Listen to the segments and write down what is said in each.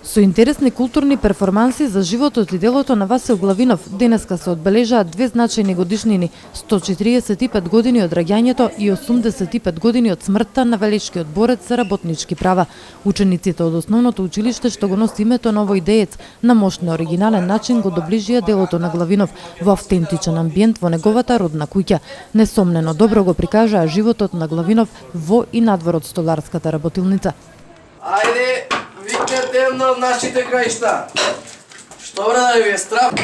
Со интересни културни перформанси за животот и делото на Васил Главинов, денеска се одбележаат две значајни годишнини: 145 години од раѓањето и 85 години од смртта на велешкиот борец за работнички права. Учениците од основното училиште што го носи името на овој деец, на мощен оригинален начин го доближија делото на Главинов во автентичен амбиент во неговата родна куќа. Несомнено добро го прикажаа животот на Главинов во и надвор од столарската работилница. Ајде, викнете едно од нашите краишта. Што вре да ви е страх?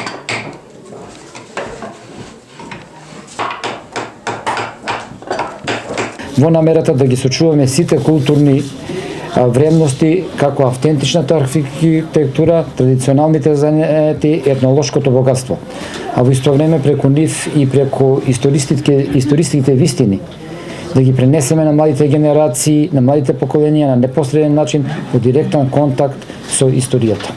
Во намерата да ги сочуваме сите културни вредности, како автентичната архитектура, традиционалните занети, етнолошкото богатство. А во исто време преку нив и преку историските вистини, да ги пренесеме на младите генерации, на младите поколенија на непосреден начин во директен контакт со историјата.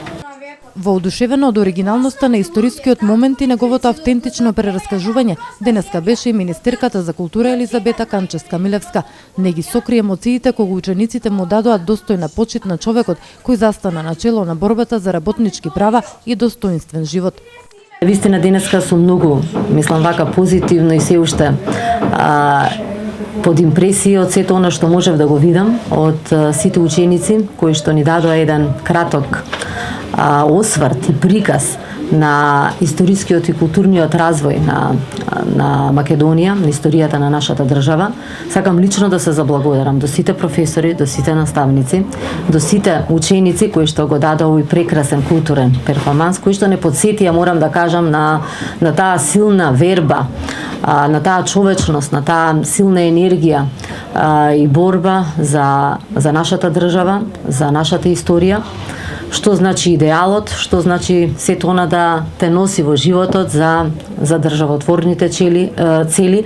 Воодушевено од оригиналноста на историскиот момент и неговото автентично прераскажување, денеска беше и министерката за култура Елизабета Канчевска-Милевска. Не ги сокри емоциите кога учениците му дадоа достојна почит на човекот кој застана на чело на борбата за работнички права и достоинствен живот. Вистина денеска сум многу, мислам вака позитивно и се уште под импресија од сето она што можев да го видам од сите ученици кои што ни дадоа еден краток осврт и приказ на историскиот и културниот развој на Македонија, на историјата на нашата држава. Сакам лично да се заблагодарам до сите професори, до сите наставници, до сите ученици кои што го дадоа овој прекрасен културен перформанс, кои што не подсетија, морам да кажам, на таа силна верба, на таа човечност, на таа силна енергија и борба за нашата држава, за нашата историја. Што значи идеалот, што значи сето она да те носи во животот за државотворните цели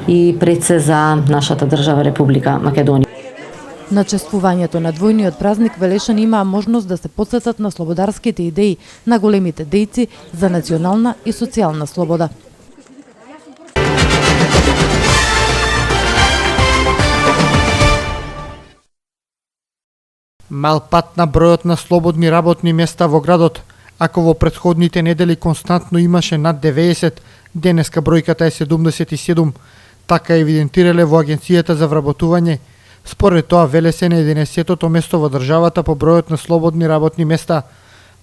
и пред се за нашата држава Република Македонија. На чествувањето на двојниот празник Велешани имаа можност да се потсетат на слободарските идеи на големите дејци за национална и социјална слобода. Мал пат на бројот на слободни работни места во градот. Ако во претходните недели константно имаше над 90, денеска бројката е 77. Така евидентирале во Агенцијата за вработување. Според тоа Велесен е 11-тото место во државата по бројот на слободни работни места.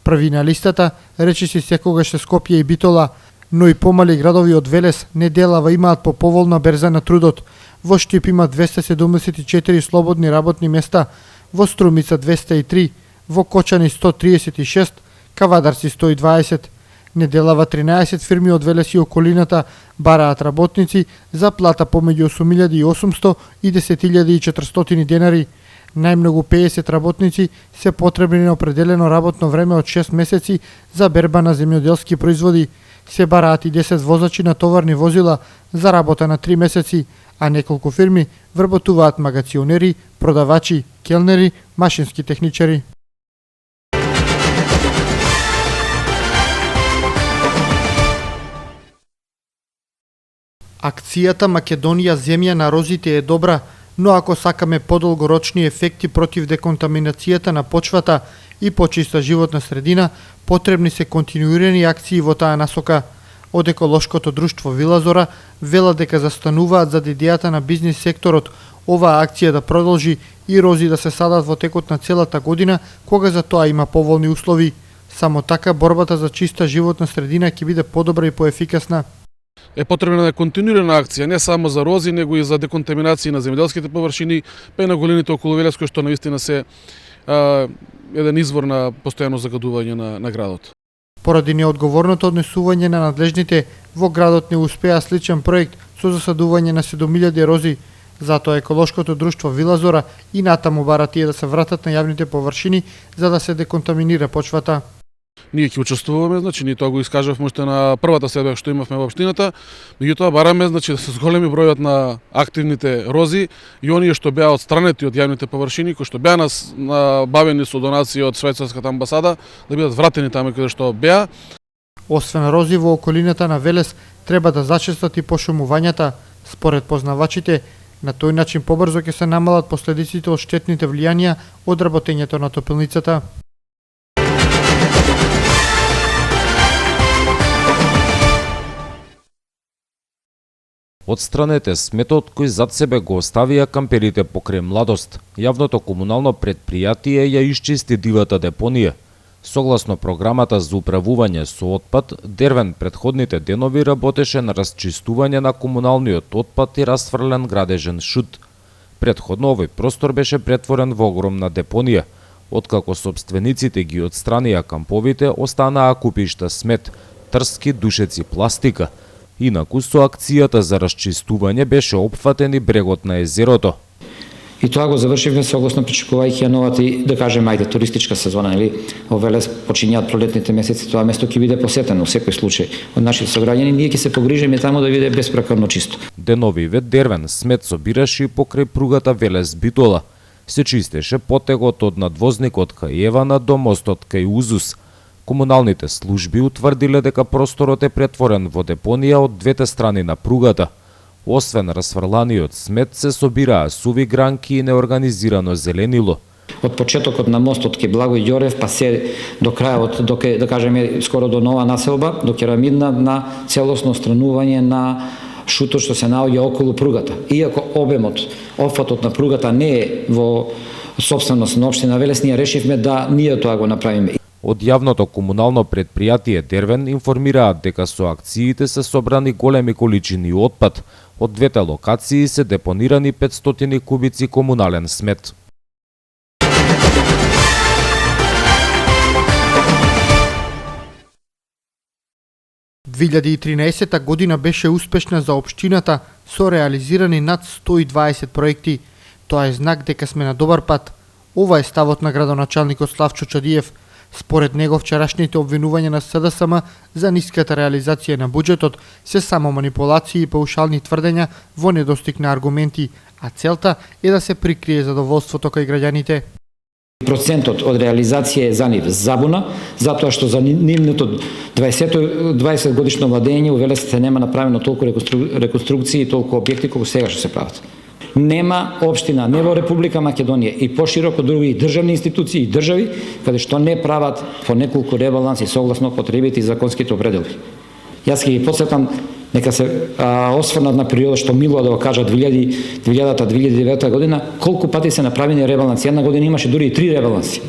Први на листата речиси секогаш е Скопје и Битола, но и помали градови од Велес неделава имаат по поволна берза на трудот. Во Штип има 274 слободни работни места, во Струмица 203, во Кочани 136, Кавадарци 120. Неделава 13 фирми од Велес и околината бараат работници за плата помеѓу 8.800 и 10.400 денари. Најмногу 50 работници се потребни на определено работно време од 6 месеци за берба на земјоделски производи. Се бараат и 10 возачи на товарни возила за работа на 3 месеци, а неколку фирми вработуваат магационери, продавачи, келнери, машински техничари. Акцијата Македонија земја на розите е добра, но ако сакаме подолгорочни ефекти против деконтаминацијата на почвата и почиста животна средина, потребни се континуирани акции во таа насока. Од еколошкото друштво Вилазора велат дека застануваат за идејата на бизнис секторот оваа акција да продолжи и рози да се садат во текот на целата година, кога за тоа има поволни услови. Само така борбата за чиста животна средина ќе биде подобра и поефикасна. Е потребна да континуирана акција, не само за рози, него и за деконтаминација на земјоделските површини, па и на голините околу Велес, кои што навистина се еден извор на постојано загадување на градот. Поради неодговорното однесување на надлежните, во градот не успеа сличен проект со засадување на 7000 рози. Затоа еколошкото друштво Вилазора и натаму бара тие да се вратат на јавните површини за да се деконтаминира почвата. Ние ќе учествуваме, значи ние тоа го искажавме уште на првата седба што имавме во општината, меѓутоа бараме значи да се зголеми бројот на активните рози и оние што беа отстранети од јавните површини, кои што беа набавени со донации од швајцарската амбасада, да бидат вратени таму каде што беа. Освен рози во околината на Велес, треба да зачестат и пошумувањата. Според познавачите, на тој начин побрзо ќе се намалат последиците од штетните влијанија од работењето на топилницата. Отстранете сметот кој зад себе го оставија камперите покрај Младост. Јавното комунално предпријатие ја исчисти дивата депонија. Согласно програмата за управување со отпад, Дервен предходните денови работеше на расчистување на комуналниот отпад и расфрлен градежен шут. Предходно овој простор беше претворен во огромна депонија. Откако собствениците ги отстранија камповите, останаа купишта смет, трски, душеци, пластика. Инаку со акцијата за расчистување беше опфатен и брегот на езерото. И тоа го завршивме согласно причекувајќи ја новата, да кажем, ајде, туристичка сезона, нели? Овеле почињаат пролетните месеци, тоа место ќе биде посетено во секој случај од нашите сограѓани, ние ќе се погрижиме таму да биде беспрекорно чисто. Деновиве Дервен смет собираше и покрај пругата Велес Битола. Се чистеше потегот од надвозникот кај Евана до мостот кај Узус. Комуналните служби утврдиле дека просторот е претворен во депонија од двете страни на пругата. Освен расфрланиот смет, се собираа суви гранки и неорганизирано зеленило. Од почетокот на мостот ке Благој Ѓорев, па се до крајот, да кажеме, скоро до нова населба, до керамидна, на целосно странување на шутот што се наоѓа околу пругата. Иако обемот, опфатот на пругата не е во собственост на општина Велес, ние решивме да ние тоа го направиме. Од јавното комунално предпријатие Дервен информираат дека со акциите се собрани големи количини отпад. Од двете локации се депонирани 500 кубици комунален смет. ...2013 година беше успешна за општината со реализирани над 120 проекти. Тоа е знак дека сме на добар пат. Ова е ставот на градоначалникот Славчо Чадиев. Според него, вчерашните обвинувања на СДСМ за ниската реализација на буџетот се само манипулации и паушални тврдења во недостиг на аргументи, а целта е да се прикрие задоволството кај граѓаните. Процентот од реализација е за нив забуна, затоа што за нивното 20 годишно владење у Велес се нема направено толку реконструкции и толку објекти колку сега што се прават. Нема општина, не во Република Македонија и пошироко други државни институции и држави, каде што не прават по неколку ребаланси согласно потребите и законските определби. Јас ќе ги потсетам нека се осврнат на периодот што Мило да го кажа 2000-2009 година, колку пати се направени ребаланси. Една година имаше дури и 3 ребаланси.